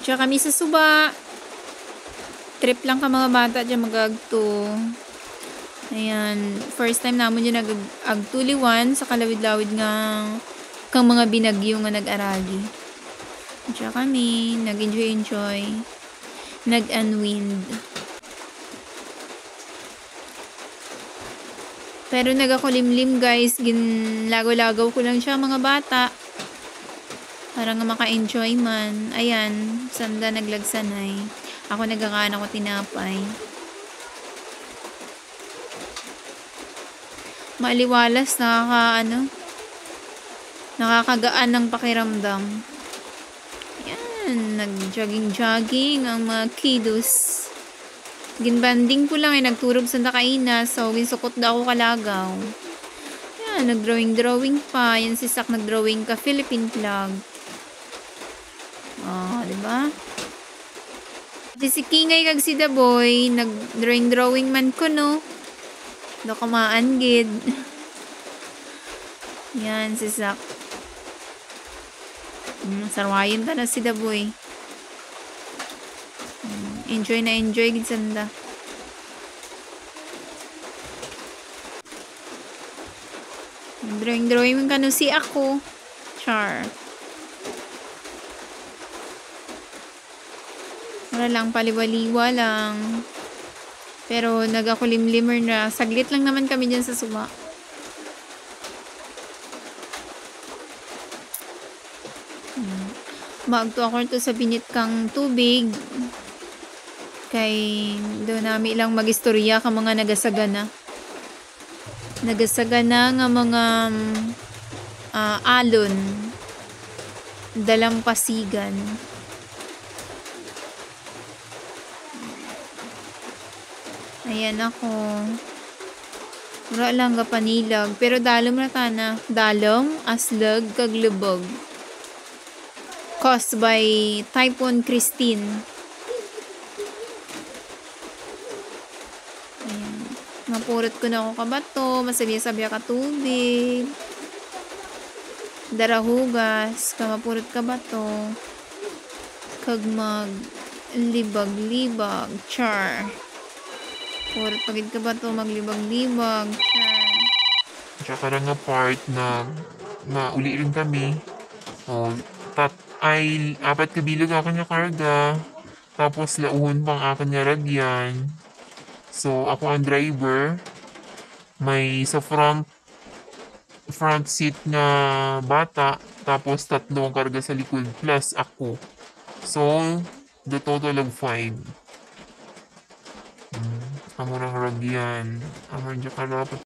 Tsaka kami sa suba. Trip lang ka mga bata dyan mag-agto. Ayan. First time naman dyan nag-agtuliwan sa kalawid-lawid nga kang mga binagyo nga nag-aragi. Tsaka kami nag-enjoy. Nag-unwind. Pero nagakulimlim guys. Ginlagaw-lagaw ko lang siya mga bata. Para nga maka-enjoy man. Ayan. Sanda naglagsanay. Ako nagkakaan ako tinapay. Maliwalas, nakakagaan ng pakiramdam. Yan, nag-jogging-jogging ang mga kiddos. Ginbanding ko lang nagturog sa nakainas. So, ginsukot na ako kalagaw. Yan, nag-drawing pa. Yan si Sak nag-drawing ka Philippine flag. Oh, diba? Si Kingay kag si Daboy, nag-drawing man ko, no? Dokumaan gid. Yan, si Zak. Sarwayin ta na si Daboy. Enjoy na enjoy gid sanda. Drawing man kano si ako. Char. Wala lang, paliwaliwa lang. Pero nagakulimlimer na. Saglit lang naman kami dyan sa suba. Maagto ako to sa binit kang tubig. Kay doon namin lang mag-istorya ka mga nagasagana. Nagasagana nga mga alon. Dalampasigan. Ayan ako. Wala lang ka panilag. Pero dalom na tana. Dalom, aslag, kaglubog. Caused by Typhoon Christine. Ayan. Mapurot ko na ako kabato. Masabi-sabi ka tubig. Darahugas. Kamapurot ka bato. Kagmag. Libag-libag. Char. Purot pagid ka ba to maglibag-libag. Tsaka nga part na uli rin kami. Apat kabilog ako niya karga. Tapos lauhon pang ako niya ragyan. So ako ang driver. May sa front seat na bata. Tapos 3 ang karga sa likod plus ako. So the total of 5. Amurang ragyan. Amor dyan ka dapat